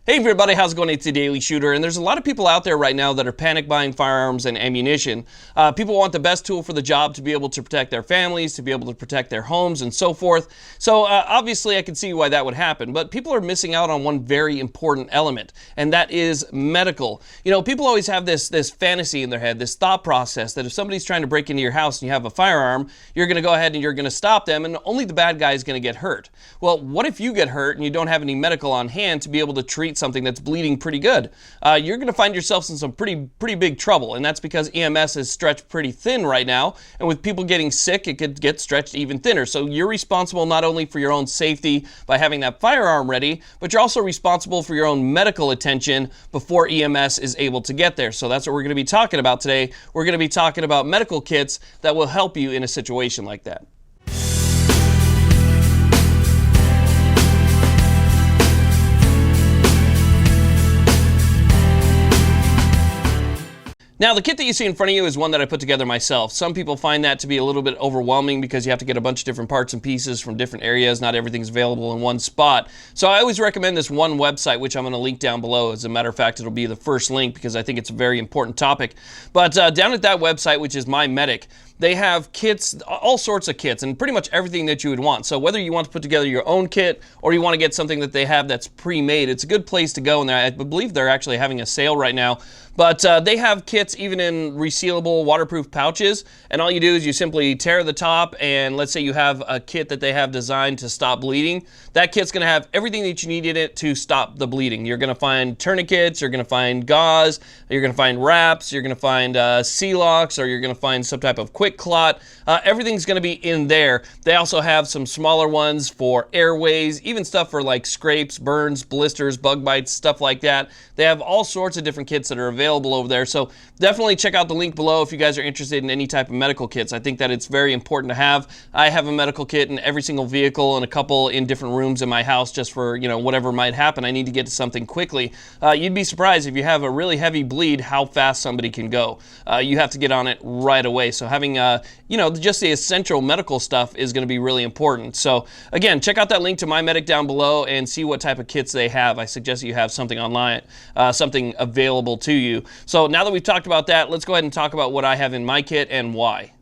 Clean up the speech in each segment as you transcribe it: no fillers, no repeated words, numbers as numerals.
Hey everybody, how's it going? It's the Daily Shooter, and there's a lot of people out there right now that are panic buying firearms and ammunition. People want the best tool for the job to be able to protect their families, to be able to protect their homes, and so forth. So obviously I can see why that would happen, but people are missing out on one very important element, and that is medical. You know, people always have this fantasy in their head, this thought process that if somebody's trying to break into your house and you have a firearm, you're going to go ahead and you're going to stop them, and only the bad guy is going to get hurt. Well, what if you get hurt and you don't have any medical on hand to be able to treat something that's bleeding pretty good? You're going to find yourself in some pretty big trouble, and that's because EMS is stretched pretty thin right now, and with people getting sick, it could get stretched even thinner. So you're responsible not only for your own safety by having that firearm ready, but you're also responsible for your own medical attention before EMS is able to get there. So that's what we're going to be talking about today. We're going to be talking about medical kits that will help you in a situation like that. Now, the kit that you see in front of you is one that I put together myself. Some people find that to be a little bit overwhelming because you have to get a bunch of different parts and pieces from different areas. Not everything's available in one spot. So I always recommend this one website, which I'm going to link down below. As a matter of fact, it'll be the first link because I think it's a very important topic. But down at that website, which is My Medic, they have kits, all sorts of kits, and pretty much everything that you would want. So whether you want to put together your own kit or you want to get something that they have that's pre-made, it's a good place to go. And I believe they're actually having a sale right now. But they have kits even in resealable waterproof pouches, and all you do is you simply tear the top, and let's say you have a kit that they have designed to stop bleeding. That kit's going to have everything that you need in it to stop the bleeding. You're going to find tourniquets, you're going to find gauze, you're going to find wraps, you're going to find C-locks, or you're going to find some type of quick clot. Everything's going to be in there. They also have some smaller ones for airways, even stuff for like scrapes, burns, blisters, bug bites, stuff like that. They have all sorts of different kits that are available over there. So definitely check out the link below if you guys are interested in any type of medical kits. I think that it's very important to have. I have a medical kit in every single vehicle and a couple in different rooms in my house just for, you know, whatever might happen. I need to get to something quickly. You'd be surprised if you have a really heavy bleed how fast somebody can go. You have to get on it right away. So having, you know, just the essential medical stuff is going to be really important. So again, check out that link to My Medic down below and see what type of kits they have. I suggest that you have something online, something available to you. So now that we've talked about that, let's go ahead and talk about what I have in my kit and why.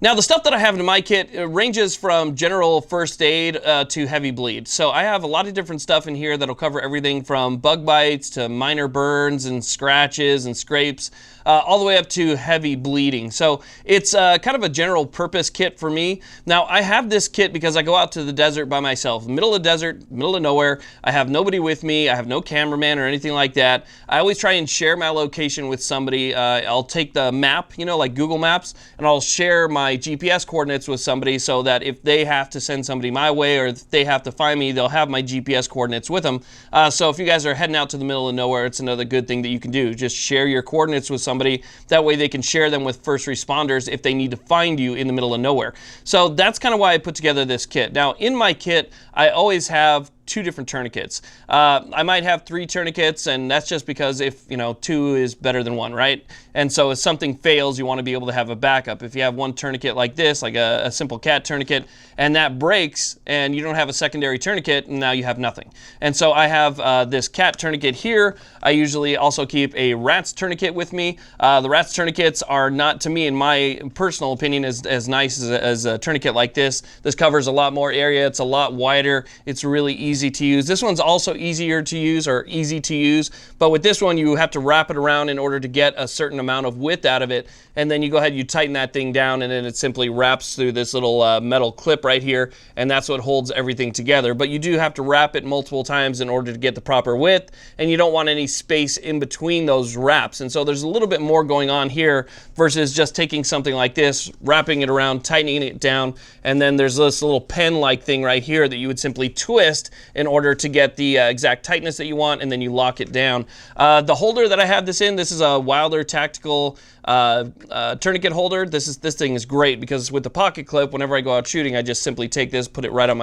Now, the stuff that I have in my kit ranges from general first aid to heavy bleed. So I have a lot of different stuff in here that'll cover everything from bug bites to minor burns and scratches and scrapes, all the way up to heavy bleeding. So it's kind of a general purpose kit for me. Now, I have this kit because I go out to the desert by myself, middle of the desert, middle of nowhere. I have nobody with me. I have no cameraman or anything like that. I always try and share my location with somebody. I'll take the map, you know, like Google Maps, and I'll share my GPS coordinates with somebody so that if they have to send somebody my way or if they have to find me, they'll have my GPS coordinates with them. So if you guys are heading out to the middle of nowhere, it's another good thing that you can do. Just share your coordinates with somebody. That way they can share them with first responders if they need to find you in the middle of nowhere. So that's kind of why I put together this kit. Now, in my kit, I always have two different tourniquets. I might have 3 tourniquets, and that's just because if, you know, 2 is better than 1, right? And so if something fails, you want to be able to have a backup. If you have one tourniquet like this, like a simple cat tourniquet, and that breaks and you don't have a secondary tourniquet, now you have nothing. And so I have this cat tourniquet here. I usually also keep a rat's tourniquet with me. The rat's tourniquets are not, to me, in my personal opinion, as nice as a tourniquet like this. This covers a lot more area. It's a lot wider. It's really easy to use. This one's also easier to use, or easy to use, but with this one you have to wrap it around in order to get a certain amount of width out of it, and then you go ahead, you tighten that thing down, and then it simply wraps through this little metal clip right here, and that's what holds everything together. But you do have to wrap it multiple times in order to get the proper width, and you don't want any space in between those wraps. And so there's a little bit more going on here versus just taking something like this, wrapping it around, tightening it down, and then there's this little pen-like thing right here that you would simply twist in order to get the exact tightness that you want, and then you lock it down. The holder that I have this in, this is a Wilder Tactical tourniquet holder. This thing is great because with the pocket clip, whenever I go out shooting, I just simply take this, put it right on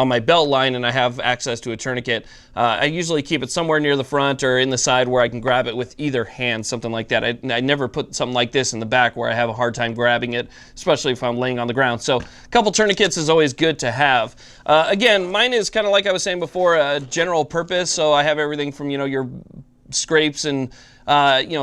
my belt line, and I have access to a tourniquet. I usually keep it somewhere near the front or in the side where I can grab it with either hand, something like that. I never put something like this in the back where I have a hard time grabbing it, especially if I'm laying on the ground. So a couple tourniquets is always good to have. Again, mine is kind of like like I was saying before, general purpose. So I have everything from, your scrapes and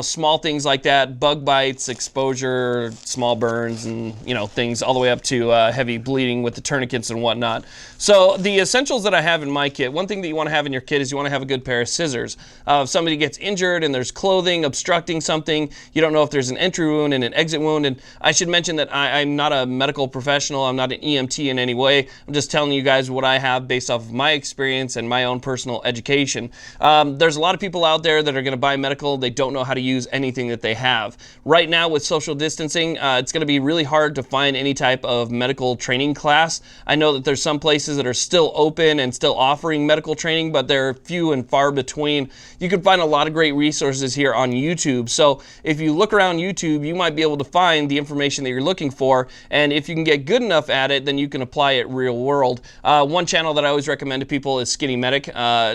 small things like that, bug bites, exposure, small burns, and things all the way up to heavy bleeding with the tourniquets and whatnot. So the essentials that I have in my kit, one thing that you want to have in your kit is you want to have a good pair of scissors. If somebody gets injured and there's clothing obstructing something, you don't know if there's an entry wound and an exit wound. And I should mention that I'm not a medical professional. I'm not an EMT in any way. I'm just telling you guys what I have based off of my experience and my own personal education. There's a lot of people out there that are going to buy medical. They don't know how to use anything that they have. Right now with social distancing, it's going to be really hard to find any type of medical training class. I know that there's some places that are still open and still offering medical training, but they're few and far between. You can find a lot of great resources here on YouTube. So if you look around YouTube, you might be able to find the information that you're looking for. And if you can get good enough at it, then you can apply it real world. One channel that I always recommend to people is Skinny Medic.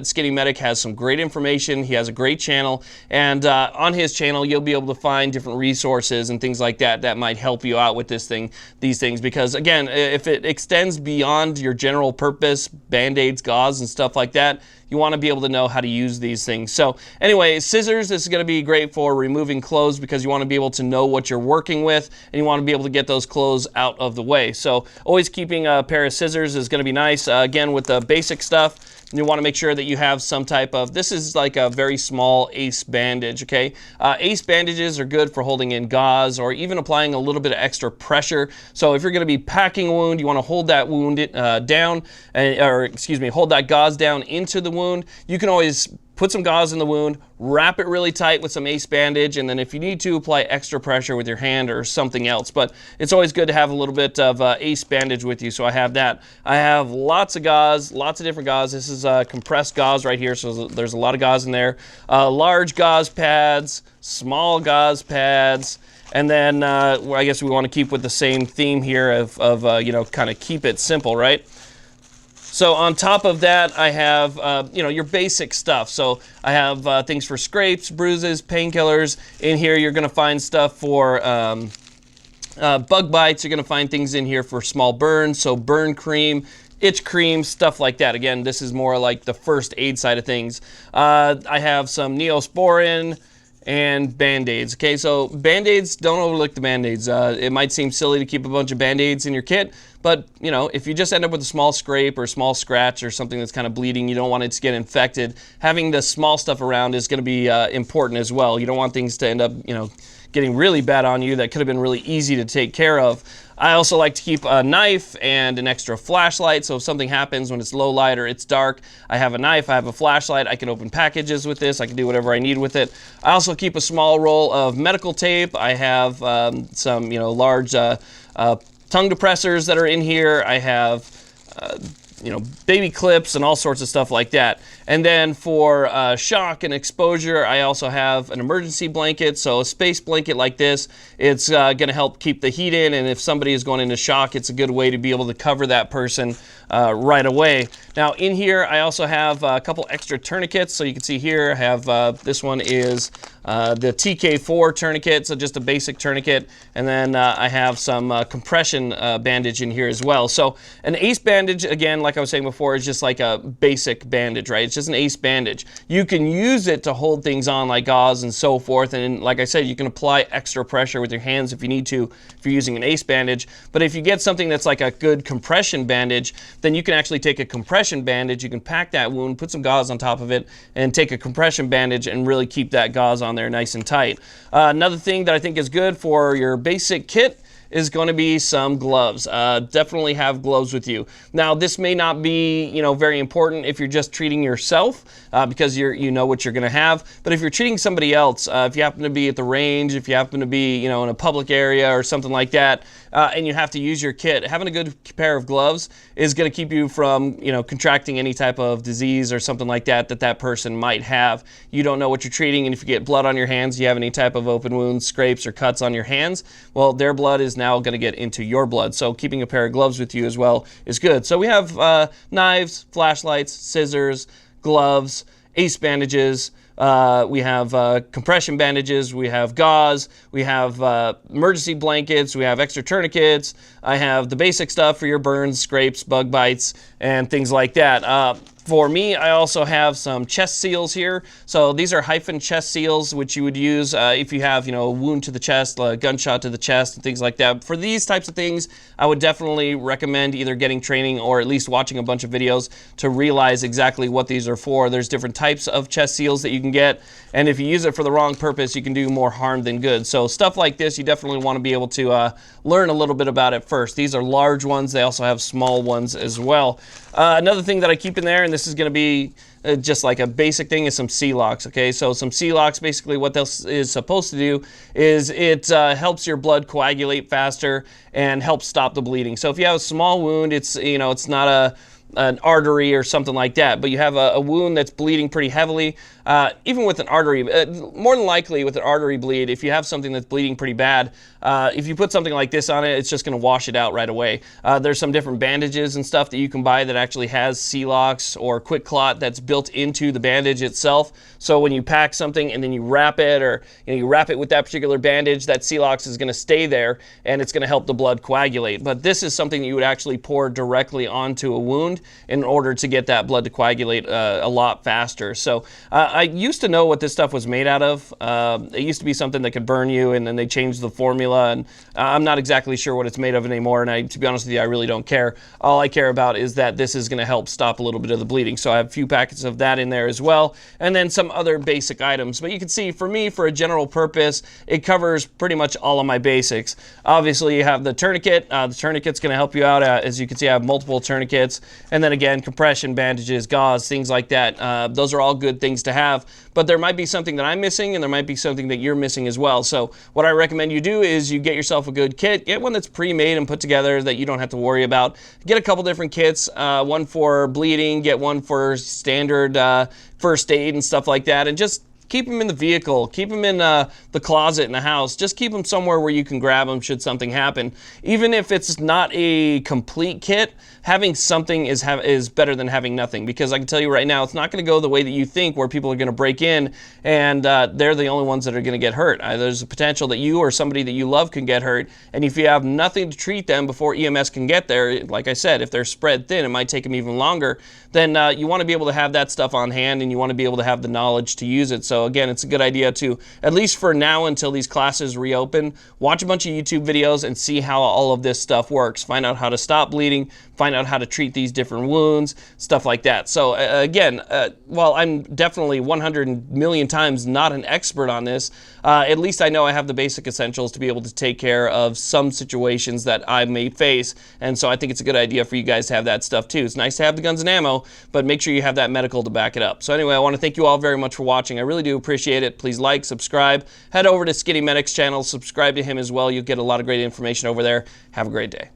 Skinny Medic has some great information. He has a great channel, and on his channel you'll be able to find different resources and things like that that might help you out with these things, because again, if it extends beyond your general purpose, band-aids, gauze, and stuff like that, you want to be able to know how to use these things. So anyway, scissors, this is going to be great for removing clothes because you want to be able to know what you're working with and you want to be able to get those clothes out of the way. So always keeping a pair of scissors is going to be nice. Again, with the basic stuff, you want to make sure that you have some type of, this is like a very small ACE bandage, okay? ACE bandages are good for holding in gauze or even applying a little bit of extra pressure. So if you're going to be packing a wound, you want to hold that wound down, hold that gauze down into the wound. You can always put some gauze in the wound, wrap it really tight with some ACE bandage, and then if you need to, apply extra pressure with your hand or something else. But it's always good to have a little bit of ACE bandage with you, so I have that. I have lots of gauze, lots of different gauze. This is compressed gauze right here, so there's a lot of gauze in there. Large gauze pads, small gauze pads, and then I guess we want to keep with the same theme here of kind of keep it simple, right? So on top of that, I have, your basic stuff. So I have things for scrapes, bruises, painkillers. In here, you're going to find stuff for bug bites. You're going to find things in here for small burns. So burn cream, itch cream, stuff like that. Again, this is more like the first aid side of things. I have some Neosporin and Band-Aids. Okay, so Band-Aids, don't overlook the Band-Aids. It might seem silly to keep a bunch of Band-Aids in your kit, but if you just end up with a small scrape or a small scratch or something that's kind of bleeding, you don't want it to get infected. Having the small stuff around is going to be important as well. You don't want things to end up, getting really bad on you that could have been really easy to take care of. I also like to keep a knife and an extra flashlight, so if something happens when it's low light or it's dark, I have a knife, I have a flashlight, I can open packages with this, I can do whatever I need with it. I also keep a small roll of medical tape. I have some large tongue depressors that are in here. I have baby clips and all sorts of stuff like that. And then for shock and exposure, I also have an emergency blanket. So a space blanket like this, it's going to help keep the heat in, and if somebody is going into shock, it's a good way to be able to cover that person right away. Now in here, I also have a couple extra tourniquets. So you can see here, I have this one is the TK4 tourniquet, so just a basic tourniquet, and then I have some compression bandage in here as well. So an ACE bandage, again, like I was saying before, is just like a basic bandage, right? It's just an ACE bandage. You can use it to hold things on like gauze and so forth, and like I said, you can apply extra pressure with your hands if you need to, if you're using an ACE bandage. But if you get something that's like a good compression bandage, then you can actually take a compression bandage, you can pack that wound, put some gauze on top of it, and take a compression bandage and really keep that gauze on there nice and tight. Another thing that I think is good for your basic kit is going to be some gloves. Definitely have gloves with you. Now, this may not be, very important if you're just treating yourself because you know what you're going to have. But if you're treating somebody else, if you happen to be at the range, if you happen to be, in a public area or something like that, and you have to use your kit, having a good pair of gloves is going to keep you from, contracting any type of disease or something like that that person might have. You don't know what you're treating, and if you get blood on your hands, you have any type of open wounds, scrapes, or cuts on your hands, well, their blood is now going to get into your blood. So keeping a pair of gloves with you as well is good. So we have knives, flashlights, scissors, gloves, ACE bandages, we have compression bandages, we have gauze, we have emergency blankets, we have extra tourniquets, I have the basic stuff for your burns, scrapes, bug bites, and things like that. For me, I also have some chest seals here. So these are hyphen chest seals, which you would use if you have, a wound to the chest, a gunshot to the chest, and things like that. For these types of things, I would definitely recommend either getting training or at least watching a bunch of videos to realize exactly what these are for. There's different types of chest seals that you can get, and if you use it for the wrong purpose, you can do more harm than good. So stuff like this, you definitely want to be able to learn a little bit about it first. These are large ones. They also have small ones as well. Another thing that I keep in there, and this is going to be just like a basic thing, is some C-locks. Okay, so some C-locks, basically what this is supposed to do is it helps your blood coagulate faster and helps stop the bleeding. So if you have a small wound, it's it's not an artery or something like that, but you have a wound that's bleeding pretty heavily, even with an artery, more than likely with an artery bleed, if you have something that's bleeding pretty bad, if you put something like this on it, it's just going to wash it out right away. There's some different bandages and stuff that you can buy that actually has C-locks or quick clot that's built into the bandage itself. So when you pack something and then you wrap it, or you wrap it with that particular bandage, that C-locks is going to stay there and it's going to help the blood coagulate. But this is something that you would actually pour directly onto a wound in order to get that blood to coagulate a lot faster. So I used to know what this stuff was made out of. It used to be something that could burn you, and then they changed the formula, and I'm not exactly sure what it's made of anymore, and to be honest with you, I really don't care. All I care about is that this is going to help stop a little bit of the bleeding. So I have a few packets of that in there as well, and then some other basic items. But you can see, for me, for a general purpose, it covers pretty much all of my basics. Obviously, you have the tourniquet. The tourniquet's going to help you out. As you can see, I have multiple tourniquets, and then again, compression bandages, gauze, things like that. Those are all good things to have, but there might be something that I'm missing, and there might be something that you're missing as well. So what I recommend you do is you get yourself a good kit. Get one that's pre-made and put together that you don't have to worry about. Get a couple different kits, one for bleeding, get one for standard first aid and stuff like that, and just keep them in the vehicle, keep them in the closet in the house. Just keep them somewhere where you can grab them should something happen. Even if it's not a complete kit, having something is better than having nothing, because I can tell you right now, it's not going to go the way that you think, where people are going to break in and they're the only ones that are going to get hurt. There's a potential that you or somebody that you love can get hurt, and if you have nothing to treat them before EMS can get there, like I said, if they're spread thin, it might take them even longer. Then you want to be able to have that stuff on hand, and you want to be able to have the knowledge to use it. So again, it's a good idea to, at least for now until these classes reopen, watch a bunch of YouTube videos and see how all of this stuff works. Find out how to stop bleeding, find out how to treat these different wounds, stuff like that. So again, while I'm definitely 100 million times not an expert on this, at least I know I have the basic essentials to be able to take care of some situations that I may face, and so I think it's a good idea for you guys to have that stuff too. It's nice to have the guns and ammo, but make sure you have that medical to back it up. So anyway, I want to thank you all very much for watching. I really do appreciate it. Please like, subscribe, head over to Skitty Medic's channel, subscribe to him as well. You'll get a lot of great information over there. Have a great day.